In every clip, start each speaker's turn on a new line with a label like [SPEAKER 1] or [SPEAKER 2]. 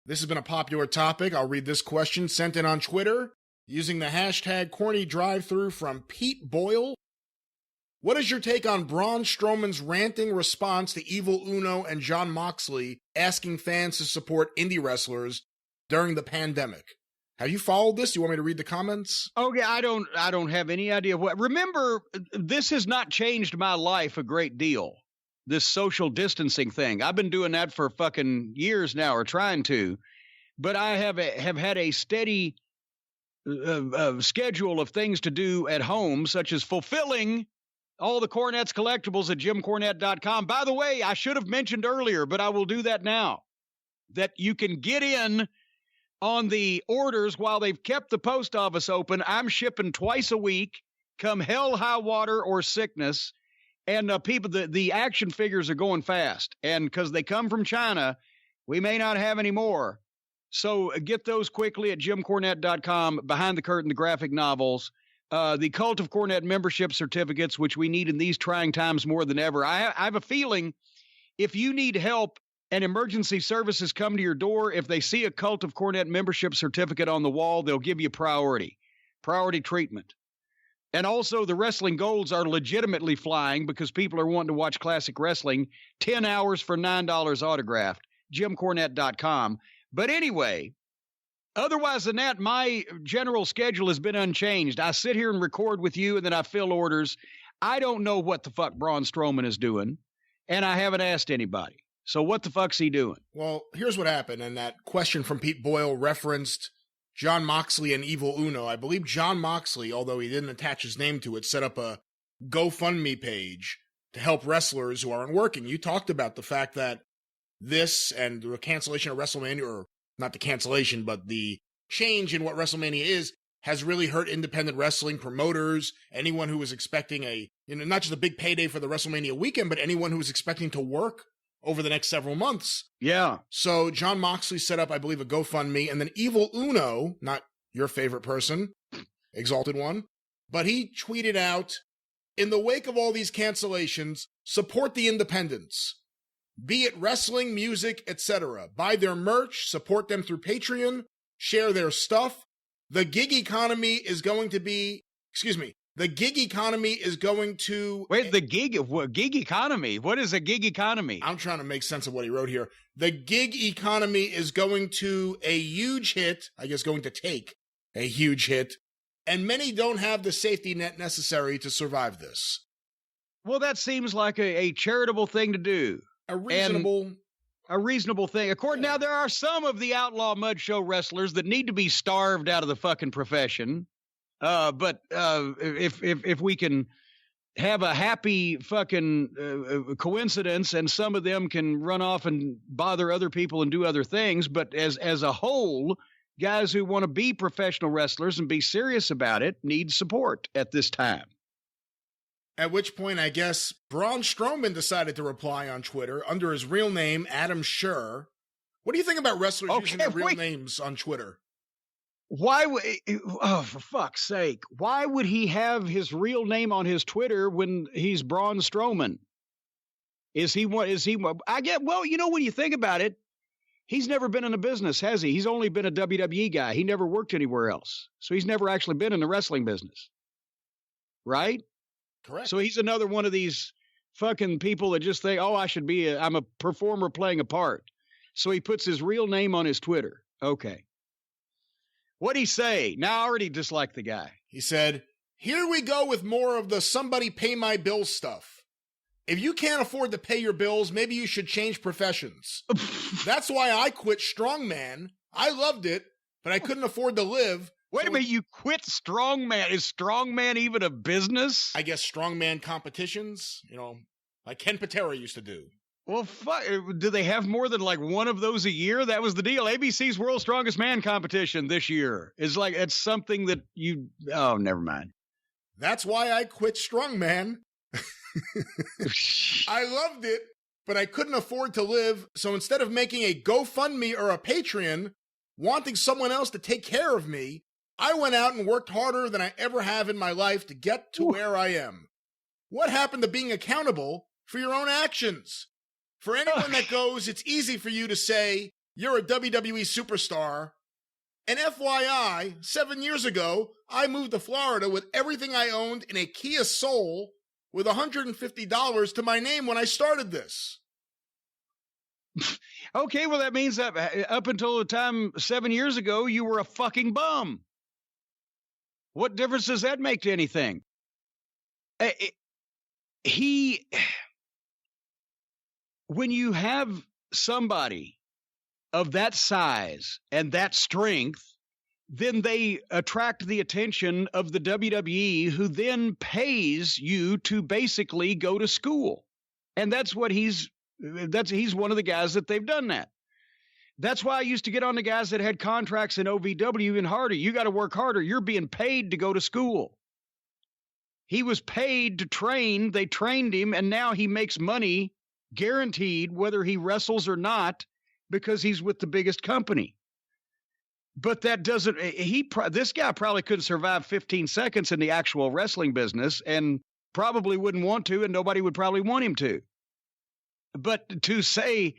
[SPEAKER 1] This has been a popular topic. I'll read this question sent in on Twitter using the hashtag CornyDriveThru from Pete Boyle. What is your take on Braun Strowman's ranting response to Evil Uno and Jon Moxley asking fans to support indie wrestlers during the pandemic? Have you followed this? Do you want me to read the comments?
[SPEAKER 2] Okay, I don't have any idea what. Remember, this has not changed my life a great deal. This social distancing thing. I've been doing that for fucking years now, or trying to. But I have had a steady schedule of things to do at home, such as fulfilling all the Cornette's collectibles at JimCornette.com. By the way, I should have mentioned earlier, but I will do that now, that you can get in on the orders while they've kept the post office open. I'm shipping twice a week, come hell, high water, or sickness. And people, the action figures are going fast. And because they come from China, we may not have any more. So get those quickly at JimCornette.com. Behind the curtain, the graphic novels, the Cult of Cornette membership certificates, which we need in these trying times more than ever. I have a feeling if you need help and emergency services come to your door, if they see a Cult of Cornette membership certificate on the wall, they'll give you priority treatment. And also, the wrestling golds are legitimately flying because people are wanting to watch classic wrestling. 10 hours for $9 autographed. JimCornette.com. But anyway, otherwise than that, my general schedule has been unchanged. I sit here and record with you, and then I fill orders. I don't know what the fuck Braun Strowman is doing, and I haven't asked anybody. So what the fuck's he doing?
[SPEAKER 1] Well, here's what happened, and that question from Pete Boyle referenced Jon Moxley and Evil Uno. I believe Jon Moxley, although he didn't attach his name to it, set up a GoFundMe page to help wrestlers who aren't working. You talked about the fact that this and the cancellation of WrestleMania, or not the cancellation, but the change in what WrestleMania is, has really hurt independent wrestling promoters, anyone who was expecting not just a big payday for the WrestleMania weekend, but anyone who was expecting to work over the next several months.
[SPEAKER 2] Yeah.
[SPEAKER 1] So Jon Moxley set up, I believe, a GoFundMe, and then Evil Uno, not your favorite person, Exalted One, but he tweeted out, in the wake of all these cancellations, support the independents, be it wrestling, music, etc. Buy their merch, support them through Patreon, share their stuff. The gig economy is going to...
[SPEAKER 2] Wait, the gig economy? What is a gig economy?
[SPEAKER 1] I'm trying to make sense of what he wrote here. The gig economy is going to a huge hit, I guess going to take a huge hit, and many don't have the safety net necessary to survive this.
[SPEAKER 2] Well, that seems like a charitable thing to do. A reasonable thing. Now, there are some of the outlaw mud show wrestlers that need to be starved out of the fucking profession. But if we can have a happy fucking coincidence, and some of them can run off and bother other people and do other things, but as a whole, guys who want to be professional wrestlers and be serious about it need support at this time.
[SPEAKER 1] At which point, I guess, Braun Strowman decided to reply on Twitter under his real name, Adam Scherr. What do you think about wrestlers using their real names on Twitter?
[SPEAKER 2] Why would, for fuck's sake, why would he have his real name on his Twitter when he's Braun Strowman? When you think about it, he's never been in a business, has he? He's only been a WWE guy. He never worked anywhere else. So he's never actually been in the wrestling business. Right?
[SPEAKER 1] Correct.
[SPEAKER 2] So he's another one of these fucking people that just think, I'm a performer playing a part. So he puts his real name on his Twitter. Okay. What'd he say? Now I already dislike the guy.
[SPEAKER 1] He said, here we go with more of the somebody pay my bills stuff. If you can't afford to pay your bills, maybe you should change professions. That's why I quit strongman. I loved it, but I couldn't afford to live.
[SPEAKER 2] Wait a minute, you quit strongman. Is strongman even a business?
[SPEAKER 1] I guess strongman competitions, like Ken Patera used to do.
[SPEAKER 2] Well, fuck, do they have more than like one of those a year? That was the deal. ABC's World's Strongest Man competition this year is like, it's something that never mind.
[SPEAKER 1] That's why I quit strongman. I loved it, but I couldn't afford to live. So instead of making a GoFundMe or a Patreon, wanting someone else to take care of me, I went out and worked harder than I ever have in my life to get to where I am. What happened to being accountable for your own actions? For anyone that goes, it's easy for you to say, you're a WWE superstar. And FYI, 7 years ago, I moved to Florida with everything I owned in a Kia Soul with $150 to my name when I started this.
[SPEAKER 2] Okay, well, that means that up until the time 7 years ago, you were a fucking bum. What difference does that make to anything? When you have somebody of that size and that strength, then they attract the attention of the WWE, who then pays you to basically go to school. And that's what he's one of the guys that they've done that. That's why I used to get on the guys that had contracts in OVW and harder. You got to work harder. You're being paid to go to school. He was paid to train. They trained him, and now he makes money guaranteed whether he wrestles or not because he's with the biggest company. But that doesn't, this guy probably couldn't survive 15 seconds in the actual wrestling business and probably wouldn't want to, and nobody would probably want him to. But to say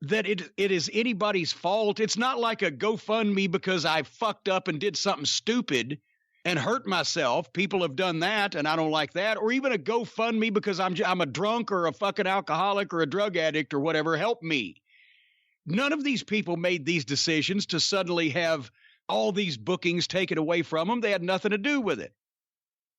[SPEAKER 2] that it is anybody's fault, it's not like a GoFundMe because I fucked up and did something stupid and hurt myself. People have done that, and I don't like that. Or even a GoFundMe because I'm a drunk or a fucking alcoholic or a drug addict or whatever. Help me. None of these people made these decisions to suddenly have all these bookings taken away from them. They had nothing to do with it.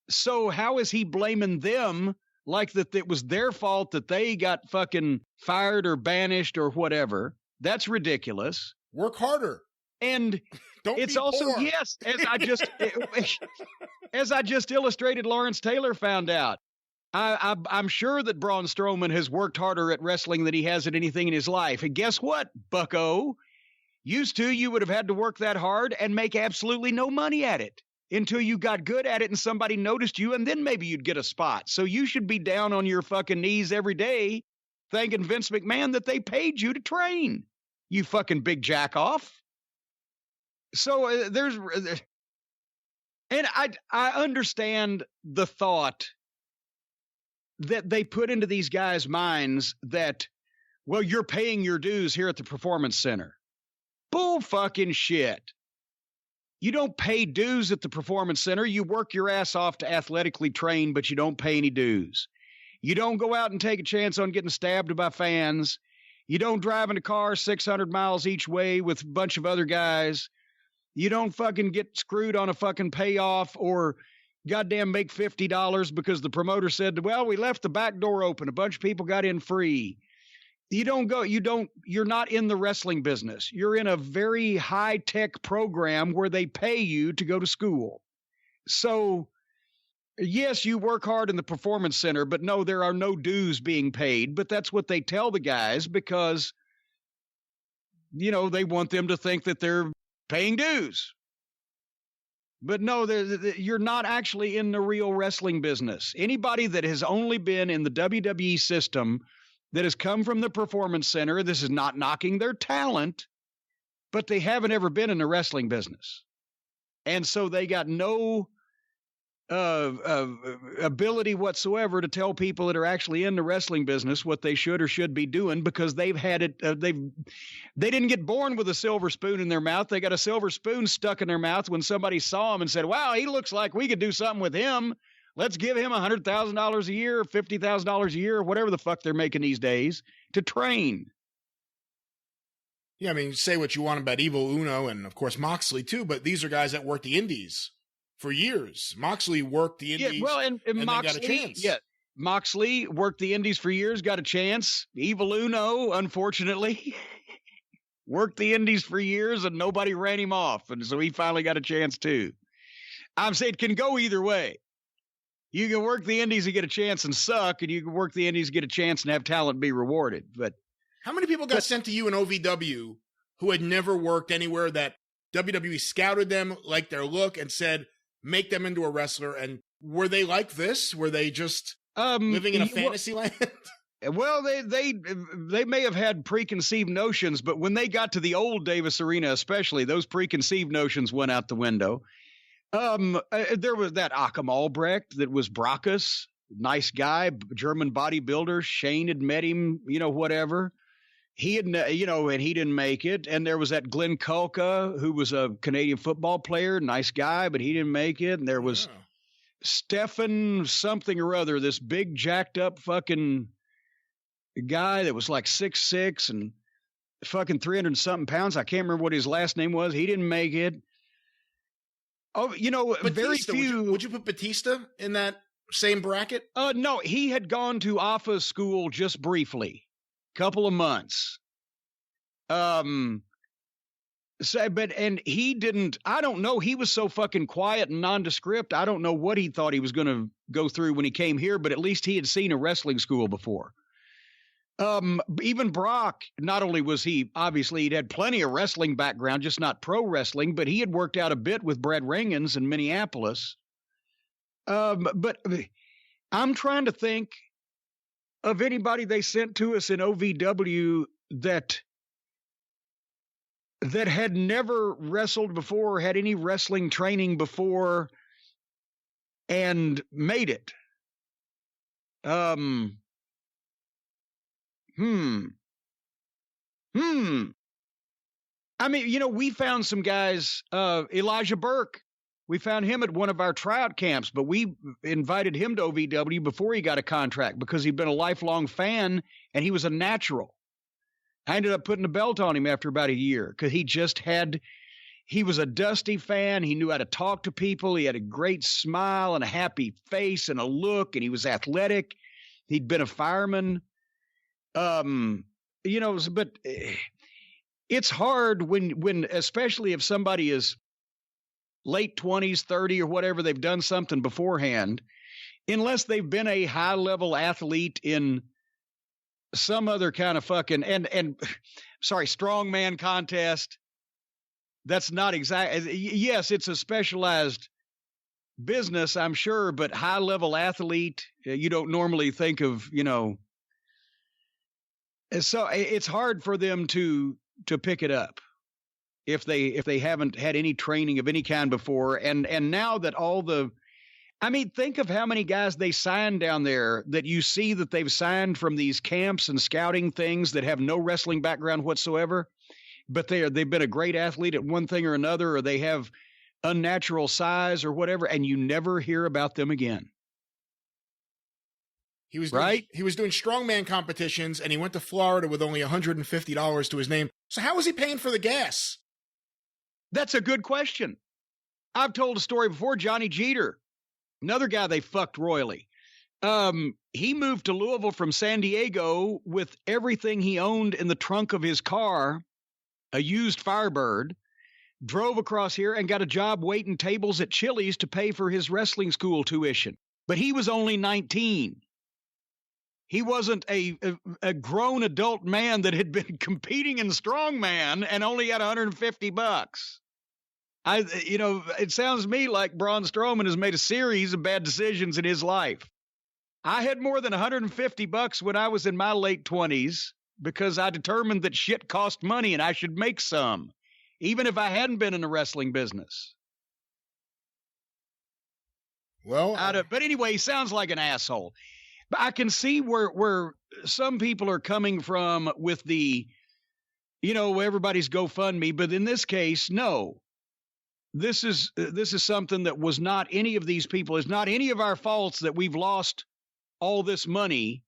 [SPEAKER 2] So how is he blaming them like that it was their fault that they got fucking fired or banished or whatever? That's ridiculous.
[SPEAKER 1] Work harder.
[SPEAKER 2] And
[SPEAKER 1] don't
[SPEAKER 2] it's
[SPEAKER 1] be
[SPEAKER 2] also,
[SPEAKER 1] poor.
[SPEAKER 2] yes, as I just illustrated, Lawrence Taylor found out. I'm sure that Braun Strowman has worked harder at wrestling than he has at anything in his life. And guess what, bucko? Used to, you would have had to work that hard and make absolutely no money at it until you got good at it and somebody noticed you, and then maybe you'd get a spot. So you should be down on your fucking knees every day thanking Vince McMahon that they paid you to train, you fucking big jack off. So and I understand the thought that they put into these guys' minds that, well, you're paying your dues here at the Performance Center. Bull fucking shit. You don't pay dues at the Performance Center. You work your ass off to athletically train, but you don't pay any dues. You don't go out and take a chance on getting stabbed by fans. You don't drive in a car 600 miles each way with a bunch of other guys. You don't fucking get screwed on a fucking payoff or goddamn make $50 because the promoter said, well, we left the back door open. A bunch of people got in free. You're not in the wrestling business. You're in a very high tech program where they pay you to go to school. So yes, you work hard in the Performance Center, but no, there are no dues being paid. But that's what they tell the guys because, they want them to think that they're paying dues. But no, you're not actually in the real wrestling business. Anybody that has only been in the WWE system that has come from the Performance Center, this is not knocking their talent, but they haven't ever been in the wrestling business. And so they got no ability whatsoever to tell people that are actually in the wrestling business what they should or should be doing because they've had it. They didn't get born with a silver spoon in their mouth. They got a silver spoon stuck in their mouth when somebody saw them and said, wow, he looks like we could do something with him. Let's give him $100,000 a year, $50,000 a year, whatever the fuck they're making these days to train.
[SPEAKER 1] Yeah, I mean, say what you want about Evil Uno and, of course, Moxley, too, but these are guys that worked the indies for years. Moxley worked the indies and
[SPEAKER 2] Moxley,
[SPEAKER 1] got a chance.
[SPEAKER 2] Yeah, Moxley worked the indies for years, got a chance. Evil Uno, unfortunately, worked the indies for years and nobody ran him off. And so he finally got a chance, too. I'm saying it can go either way. You can work the indies and get a chance and suck, and you can work the indies and get a chance and have talent be rewarded. But
[SPEAKER 1] how many people got sent to you in OVW who had never worked anywhere that WWE scouted them, liked their look, and said, make them into a wrestler? And were they like this? Were they just living in a fantasy land?
[SPEAKER 2] Well, they may have had preconceived notions, but when they got to the old Davis Arena, especially, those preconceived notions went out the window. There was that Achim Albrecht that was Brackus, nice guy, German bodybuilder. Shane had met him, whatever. he had, and he didn't make it. And there was that Glenn Kulka, who was a Canadian football player, nice guy, but he didn't make it. And there was Stefan something or other, this big jacked up fucking guy that was like 6'6" and fucking 300 something pounds. I can't remember what his last name was. He didn't make it. Oh,
[SPEAKER 1] Batista,
[SPEAKER 2] very few.
[SPEAKER 1] Would you put Batista in that same bracket?
[SPEAKER 2] No, he had gone to AFA school just briefly, couple of months. And he didn't. I don't know. He was so fucking quiet and nondescript. I don't know what he thought he was going to go through when he came here. But at least he had seen a wrestling school before. Even Brock, not only was he, obviously he'd had plenty of wrestling background, just not pro wrestling, but he had worked out a bit with Brad Rangans in Minneapolis. But I'm trying to think of anybody they sent to us in OVW that had never wrestled before, had any wrestling training before, and made it. I mean, we found some guys, Elijah Burke. We found him at one of our tryout camps, but we invited him to OVW before he got a contract because he'd been a lifelong fan and he was a natural. I ended up putting a belt on him after about a year because he was a Dusty fan. He knew how to talk to people. He had a great smile and a happy face and a look, and he was athletic. He'd been a fireman. But it's hard when, especially if somebody is late 20s, 30 or whatever, they've done something beforehand, unless they've been a high level athlete in some other kind of fucking, strongman contest. That's not exactly, yes, it's a specialized business, I'm sure, but high level athlete, you don't normally think of, so it's hard for them to pick it up if they haven't had any training of any kind before. And now that think of how many guys they signed down there that you see that they've signed from these camps and scouting things that have no wrestling background whatsoever, but they've been a great athlete at one thing or another, or they have unnatural size or whatever, and you never hear about them again.
[SPEAKER 1] He was doing strongman competitions, and he went to Florida with only $150 to his name. So how was he paying for the gas?
[SPEAKER 2] That's a good question. I've told a story before. Johnny Jeter, another guy they fucked royally. He moved to Louisville from San Diego with everything he owned in the trunk of his car, a used Firebird, drove across here and got a job waiting tables at Chili's to pay for his wrestling school tuition. But he was only 19. He wasn't a grown adult man that had been competing in strongman and only had $150. It sounds to me like Braun Strowman has made a series of bad decisions in his life. I had more than $150 when I was in my late 20s because I determined that shit cost money and I should make some, even if I hadn't been in the wrestling business.
[SPEAKER 1] Well,
[SPEAKER 2] but anyway, he sounds like an asshole. But I can see where some people are coming from with the, everybody's GoFundMe. But in this case, no. This is something that was not any of these people. It's not any of our faults that we've lost all this money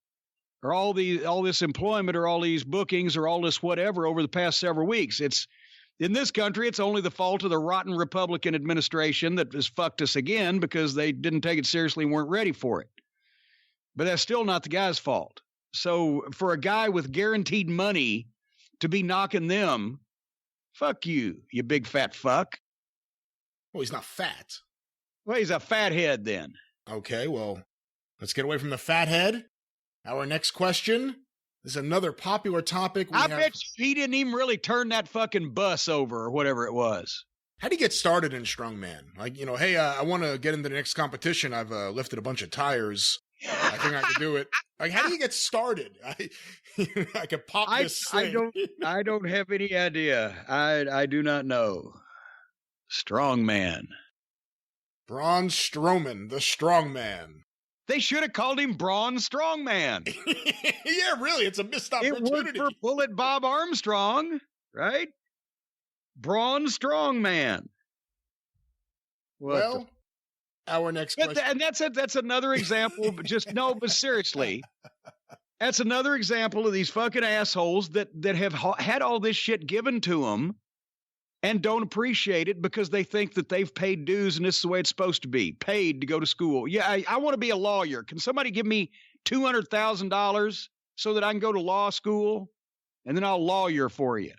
[SPEAKER 2] or all this employment or all these bookings or all this whatever over the past several weeks. It's in this country, it's only the fault of the rotten Republican administration that has fucked us again because they didn't take it seriously and weren't ready for it. But that's still not the guy's fault. So for a guy with guaranteed money to be knocking them, fuck you, you big fat fuck.
[SPEAKER 1] Well, he's not fat.
[SPEAKER 2] Well, he's a fathead then.
[SPEAKER 1] Okay, well, let's get away from the fathead. Our next question is another popular topic.
[SPEAKER 2] I bet he didn't even really turn that fucking bus over or whatever it was.
[SPEAKER 1] How do you get started in strongman? Like, hey, I want to get into the next competition. I've lifted a bunch of tires. I think I could do it. Like, how do you get started? I could pop this thing.
[SPEAKER 2] I don't have any idea. I do not know. Strongman.
[SPEAKER 1] Braun Strowman, the strongman.
[SPEAKER 2] They should have called him Braun Strowman.
[SPEAKER 1] Yeah, really, it's a missed opportunity.
[SPEAKER 2] It worked for Bullet Bob Armstrong, right? Braun Strowman.
[SPEAKER 1] Well, our next question.
[SPEAKER 2] And that's another example. But but seriously, that's another example of these fucking assholes that have had all this shit given to them and don't appreciate it because they think that they've paid dues and this is the way it's supposed to be. Paid to go to school. Yeah, I want to be a lawyer. Can somebody give me $200,000 so that I can go to law school and then I'll lawyer for you?